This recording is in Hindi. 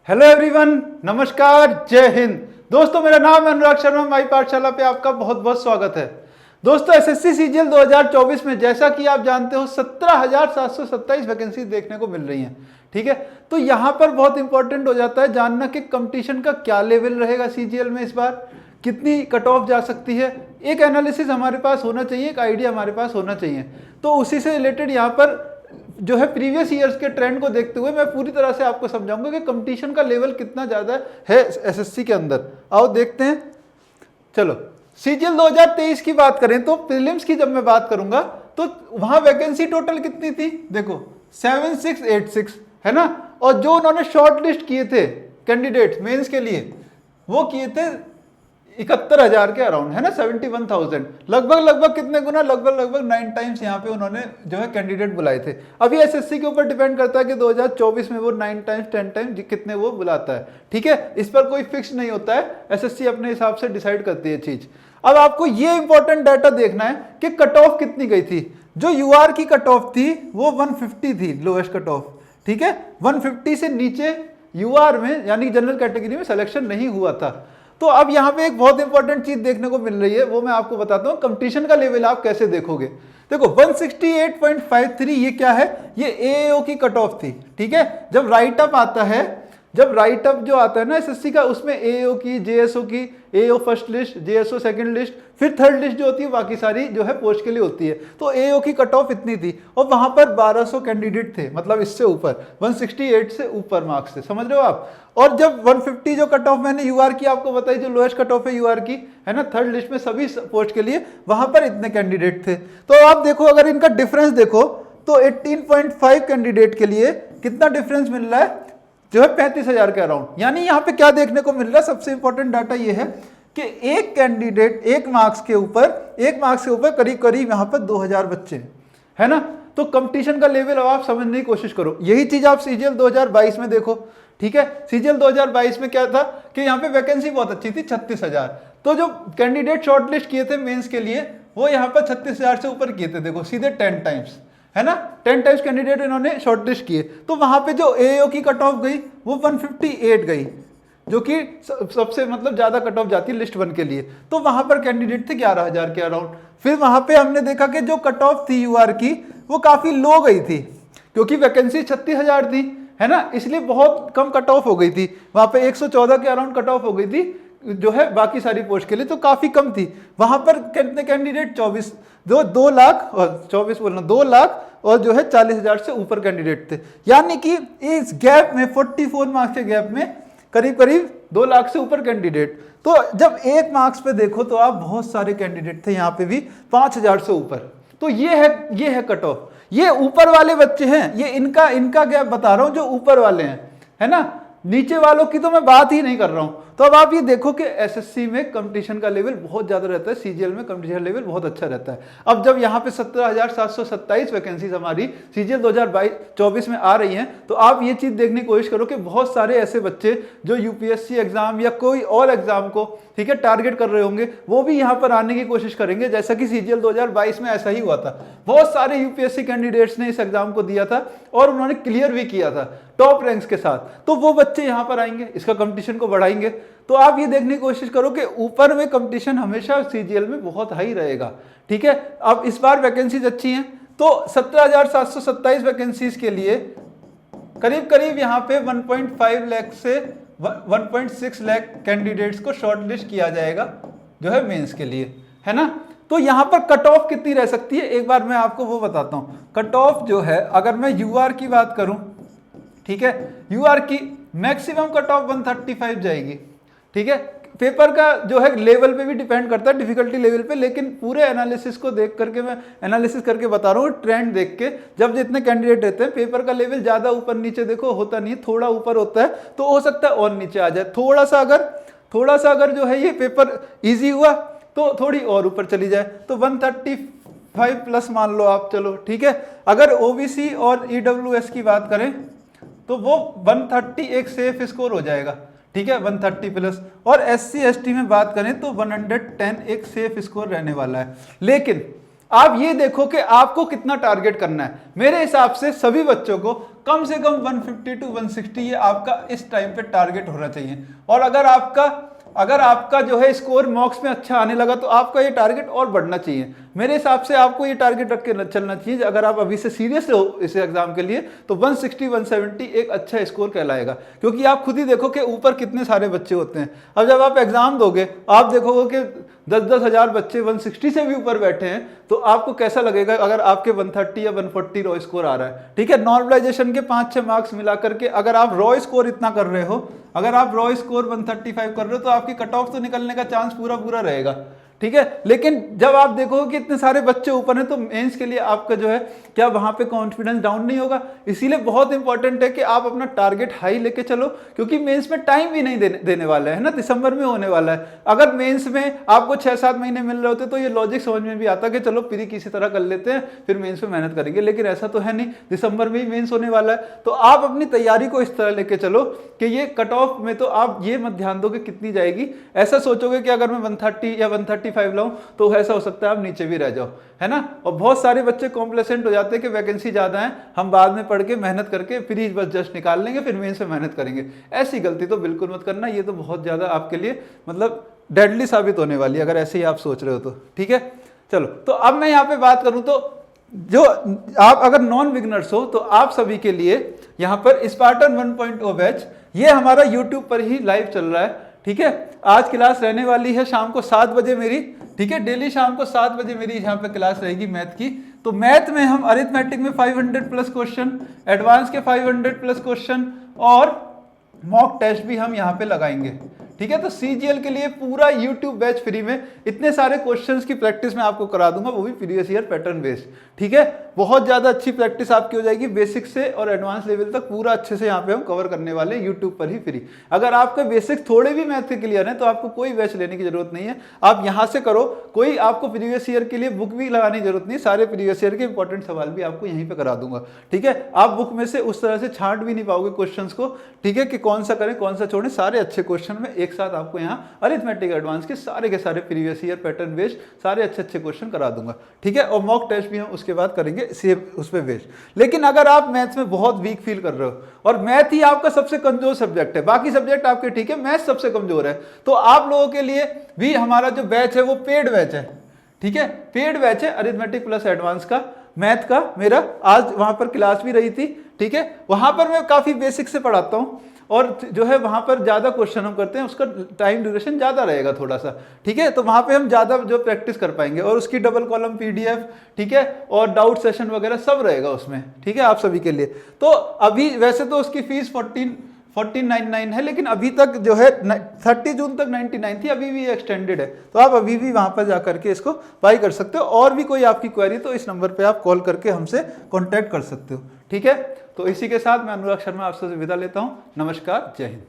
हेलो एवरीवन, नमस्कार, जय हिंद। दोस्तों, मेरा नाम है अनुराग शर्मा। माई पाठशाला पे आपका बहुत बहुत स्वागत है। दोस्तों, एसएससी सीजीएल 2024 में जैसा कि आप जानते हो 17,727 वैकेंसी देखने को मिल रही हैं। ठीक है, तो यहाँ पर बहुत इंपॉर्टेंट हो जाता है जानना कि कंपटीशन का क्या लेवल रहेगा सीजीएल में, इस बार कितनी कट ऑफ जा सकती है। एक एनालिसिस हमारे पास होना चाहिए, एक आइडिया हमारे पास होना चाहिए। तो उसी से रिलेटेड यहाँ पर जो है प्रीवियस ईयर्स के ट्रेंड को देखते हुए मैं पूरी तरह से आपको समझाऊंगा कि कंपटीशन का लेवल कितना ज़्यादा है एसएससी के अंदर। आओ देखते हैं। चलो, सीजीएल 2023 की बात करें तो प्रीलिम्स की जब मैं बात करूंगा तो वहां वैकेंसी टोटल कितनी थी, देखो 7686 है ना। और जो उन्होंने शॉर्ट लिस्ट किए थे कैंडिडेट मेंस के लिए, वो किए थे 71,000 के अराउंड, है ना, 71,000। लगभग कितने गुना, लगभग 9 टाइम्स यहाँ पे उन्होंने जो है कैंडिडेट बुलाए थे। अभी एसएससी के ऊपर डिपेंड करता है कि 2024 में वो 9 टाइम्स 10 टाइम्स कितने वो बुलाता है। ठीक है, इस पर कोई फिक्स नहीं होता है, एसएससी अपने हिसाब से डिसाइड करती है चीज। अब आपको ये इंपॉर्टेंट डाटा देखना है कि कट ऑफ कितनी गई थी। जो यूआर की कट ऑफ थी वो 150 थी, लोएस्ट कट ऑफ। ठीक है, 150 से नीचे यूआर में यानी जनरल कैटेगरी में सिलेक्शन नहीं हुआ था। तो अब यहाँ पे एक बहुत इंपॉर्टेंट चीज देखने को मिल रही है, वो मैं आपको बताता हूँ कंपटीशन का लेवल आप कैसे देखोगे। देखो 168.53 ये क्या है, ये एएओ की कट ऑफ थी। ठीक है, जब राइट अप आता है, जब राइट अप जो आता है ना एसएससी का, उसमें एएओ की, जेएसओ की, AO first list, JSO second list, फिर थर्ड लिस्ट जो होती है बाकी सारी जो है पोस्ट के लिए होती है। तो एओ की कट ऑफ इतनी थी और वहां पर 1200 कैंडिडेट थे, मतलब इससे ऊपर 168 से ऊपर मार्क्स थे, समझ रहे हो आप। और जब 150 जो कट ऑफ मैंने यूआर की आपको बताई, जो लोएस्ट कट ऑफ है यूआर की, है ना, थर्ड लिस्ट में सभी पोस्ट के लिए, वहां पर इतने कैंडिडेट थे। तो आप देखो, अगर इनका डिफरेंस देखो तो 18.5 कैंडिडेट के लिए कितना डिफरेंस मिल रहा है, जो है 35,000 के अराउंड। यानी यहाँ पे क्या देखने को मिल रहा है, सबसे इंपॉर्टेंट डाटा ये है कि एक कैंडिडेट एक मार्क्स के ऊपर करीब यहाँ पर 2,000 बच्चे है ना। तो कंपटीशन का लेवल अब आप समझने की कोशिश करो। यही चीज आप सीजीएल 2022 में देखो। ठीक है, सीजीएल 2022 में क्या था कि यहाँ पे वैकेंसी बहुत अच्छी थी, 36,000। तो जो कैंडिडेट शॉर्टलिस्ट किए थे मेंस के लिए, वो यहाँ पर 36,000 से ऊपर किए थे। देखो सीधे 10 टाइम्स, है ना, 10 टाइम्स कैंडिडेट इन्होंने शॉर्टलिस्ट किए। तो वहां पे जो एओ की कट ऑफ गई वो 158 गई, जो कि सबसे मतलब ज्यादा कट ऑफ जाती है लिस्ट 1 के लिए। तो वहां पर कैंडिडेट थे 11,000 के अराउंड। फिर वहां पे हमने देखा कि जो कट ऑफ थी यूआर की वो काफी लो गई थी, क्योंकि वैकेंसी 36,000 थी, है ना, इसलिए बहुत कम कट ऑफ हो गई थी। वहां पे 114 के अराउंड कट ऑफ हो गई थी जो है बाकी सारी पोस्ट के लिए, तो काफी कम थी। वहां पर कितने कैंडिडेट, 24, जो 2 लाख और 24 बोलना 2 लाख और जो है 40,000 से ऊपर कैंडिडेट थे। यानी कि इस गैप में 44 मार्क्स के गैप में करीब 2 लाख से ऊपर कैंडिडेट। तो जब एक मार्क्स पे देखो तो आप बहुत सारे कैंडिडेट थे, यहाँ पे भी 5,000 से ऊपर। तो ये है कट ऑफ। ये ऊपर वाले बच्चे हैं, ये इनका गैप बता रहा हूं, जो ऊपर वाले हैं, है ना। नीचे वालों की तो मैं बात ही नहीं कर रहा हूं। तो अब आप ये देखो कि एसएससी में कंपटीशन का लेवल बहुत ज्यादा रहता है, सीजीएल में कंपटीशन लेवल बहुत अच्छा रहता है। अब जब यहाँ पे 17,727 वैकेंसीज हमारी सीजीएल 2024 में आ रही हैं, तो आप ये चीज देखने की कोशिश करो कि बहुत सारे ऐसे बच्चे जो यूपीएससी एग्जाम या कोई और एग्जाम को, ठीक है, टारगेट कर रहे होंगे, वो भी यहाँ पर आने की कोशिश करेंगे, जैसा कि सीजीएल 2022 में ऐसा ही हुआ था। बहुत सारे यूपीएससी कैंडिडेट्स ने इस एग्जाम को दिया था और उन्होंने क्लियर भी किया था टॉप रैंक्स के साथ। तो वो बच्चे यहाँ पर आएंगे, इसका कंपटीशन को बढ़ाएंगे। तो आप ये देखने की कोशिश करो कि ऊपर में कंपटीशन हमेशा सीजीएल में बहुत हाई रहेगा। ठीक है, अब इस बार वैकेंसीज अच्छी हैं, तो 17,727 वैकेंसीज के लिए करीब यहाँ पे 1.5 लाख से 1.6 लाख कैंडिडेट्स को शॉर्टलिस्ट किया जाएगा जो है मेंस के लिए, है ना। तो यहाँ पर कट ऑफ कितनी रह सकती है, एक बार मैं आपको वो बताता हूँ। कट ऑफ जो है, अगर मैं यूआर की बात करूं, ठीक है, यूआर की मैक्सिमम कट ऑफ 135 जाएगी। ठीक है, पेपर का जो है लेवल पे भी डिपेंड करता है, डिफिकल्टी लेवल पे, लेकिन पूरे एनालिसिस को देख करके मैं एनालिसिस करके बता रहा हूँ, ट्रेंड देख के। जब जितने कैंडिडेट रहते हैं, पेपर का लेवल ज्यादा ऊपर नीचे देखो होता नहीं है, थोड़ा ऊपर होता है, तो हो सकता है और नीचे आ जाए। थोड़ा सा अगर जो है ये पेपर ईजी हुआ तो थोड़ी और ऊपर चली जाए, तो 135 प्लस मान लो आप, चलो ठीक है। अगर ओबीसी और ईडब्ल्यूएस की बात करें तो वो 130 एक सेफ स्कोर हो जाएगा। ठीक है, 130 प्लस। और एससी एसटी में बात करें तो 110 एक सेफ स्कोर रहने वाला है। लेकिन आप ये देखो कि आपको कितना टारगेट करना है। मेरे हिसाब से सभी बच्चों को कम से कम 150 to 160 ये आपका इस टाइम पे टारगेट होना चाहिए। और अगर आपका जो है स्कोर मॉक्स में अच्छा आने लगा तो आपका ये टारगेट और बढ़ना चाहिए। मेरे हिसाब से आपको ये टारगेट रख के चलना चाहिए। अगर आप अभी से सीरियस हो इस एग्जाम के लिए तो 160 170 एक अच्छा स्कोर कहलाएगा, क्योंकि आप खुद ही देखो कि ऊपर कितने सारे बच्चे होते हैं। अब जब आप एग्जाम दोगे आप देखोगे कि 10-10 हजार बच्चे 160 से भी ऊपर बैठे हैं, तो आपको कैसा लगेगा अगर आपके 130 या 140 रॉ स्कोर आ रहा है। ठीक है, नॉर्मलाइजेशन के 5-6 मार्क्स मिला करके अगर आप रॉ स्कोर इतना कर रहे हो, अगर आप रॉ स्कोर 135 कर रहे हो तो आपकी कट ऑफ तो निकलने का चांस पूरा रहेगा। ठीक है, लेकिन जब आप देखोगे कि इतने सारे बच्चे ऊपर हैं तो मेंस के लिए आपका जो है क्या वहां पे कॉन्फिडेंस डाउन नहीं होगा। इसीलिए बहुत इंपॉर्टेंट है कि आप अपना टारगेट हाई लेके चलो, क्योंकि मेंस में टाइम भी नहीं देने वाला है ना, दिसंबर में होने वाला है। अगर मेंस में आपको 6-7 महीने मिल रहे होते तो ये लॉजिक समझ में भी आता कि चलो प्री किसी तरह कर लेते हैं, फिर मेंस में मेहनत करेंगे, लेकिन ऐसा तो है नहीं, दिसंबर में ही मेंस होने वाला है। तो आप अपनी तैयारी को इस तरह लेके चलो कि ये कट ऑफ में तो आप ये मत ध्यान दो कि कितनी जाएगी। ऐसा सोचोगे कि अगर मैं 130 या 135 लाऊं तो ऐसा हो सकता है आप नीचे भी रह जाओ, है ना। और बहुत सारे बच्चे कॉम्प्लेसेंट हो जाते हैं कि वैकेंसी ज्यादा है, हम बाद में पढ़ के मेहनत करके फिर बस जस्ट निकाल लेंगे, फिर मेंस में मेहनत करेंगे। ऐसी गलती तो बिल्कुल मत करना, ये तो बहुत ज्यादा आपके लिए मतलब डेडली साबित होने वाली है अगर ऐसे ही आप सोच रहे हो तो। ठीक है, चलो तो अब मैं यहाँ पे बात करूं तो जो आप अगर नॉन बिगनर्स हो तो आप सभी के लिए यहाँ पर स्पार्टन 1.0 बैच ये हमारा यूट्यूब पर ही लाइव चल रहा है। ठीक है, आज क्लास रहने वाली है शाम को 7 बजे मेरी। ठीक है, डेली शाम को 7 बजे मेरी यहाँ पे क्लास रहेगी मैथ की। तो मैथ में हम अरिथमेटिक में 500 प्लस क्वेश्चन, एडवांस के 500 प्लस क्वेश्चन और मॉक टेस्ट भी हम यहाँ पे लगाएंगे। ठीक है, तो सीजीएल के लिए पूरा यूट्यूब बैच फ्री में इतने सारे क्वेश्चंस की प्रैक्टिस मैं आपको करा दूंगा, वो भी प्रीवियस ईयर पैटर्न बेस्ड। ठीक है, बहुत ज्यादा अच्छी प्रैक्टिस आपकी हो जाएगी, बेसिक से और एडवांस लेवल तक पूरा अच्छे से यहाँ पे हम कवर करने वाले हैं यूट्यूब पर ही फ्री। अगर आपके बेसिक थोड़े भी मैथ के क्लियर है तो आपको कोई बैच लेने की जरूरत नहीं है, आप यहाँ से करो। कोई आपको प्रीवियस ईयर के लिए बुक भी लगाने की जरूरत नहीं, सारे प्रीवियस ईयर के इंपॉर्टेंट सवाल भी आपको यहीं पर करा दूंगा। ठीक है, आप बुक में से उस तरह से छांट भी नहीं पाओगे क्वेश्चन को। ठीक है, कि कौन सा करें कौन सा छोड़ें, सारे अच्छे क्वेश्चन में एक साथ आपको यहाँ अरिथमेटिक एडवांस के सारे प्रीवियस ईयर पैटर्न बेस्ड सारे अच्छे क्वेश्चन करा दूंगा। ठीक है, और मॉक टेस्ट भी हम उसके बाद करेंगे उस पे बेस्ड। लेकिन अगर आप मैथ्स में बहुत वीक फील कर रहे हो और मैथ ही आपका सबसे कमजोर सब्जेक्ट है, बाकी सब्जेक्ट आपके ठीक है, मैथ सबसे कमजोर है, तो आप लोगों के लिए भी हमारा जो बैच है वो पेड बैच है। ठीक है, पेड बैच है अरिथमेटिक प्लस एडवांस का, मैथ का। मेरा आज वहां पर क्लास भी रही थी। ठीक है, वहां पर मैं काफी बेसिक से पढ़ाता हूँ और जो है वहां पर ज्यादा क्वेश्चन हम करते हैं, उसका टाइम ड्यूरेशन ज्यादा रहेगा थोड़ा सा। ठीक है, तो वहां पे हम ज्यादा जो प्रैक्टिस कर पाएंगे और उसकी डबल कॉलम पीडीएफ, ठीक है, और डाउट सेशन वगैरह सब रहेगा उसमें। ठीक है, आप सभी के लिए। तो अभी वैसे तो उसकी फीस 1499 है, लेकिन अभी तक जो है 30 जून तक 99 थी, अभी भी एक्सटेंडेड है, तो आप अभी भी वहां पर जाकर के इसको बाई कर सकते हो। और भी कोई आपकी क्वेरी तो इस नंबर पे आप कॉल करके हमसे कांटेक्ट कर सकते हो। ठीक है, तो इसी के साथ मैं अनुराग शर्मा आपसे विदा लेता हूं। नमस्कार, जय हिंद।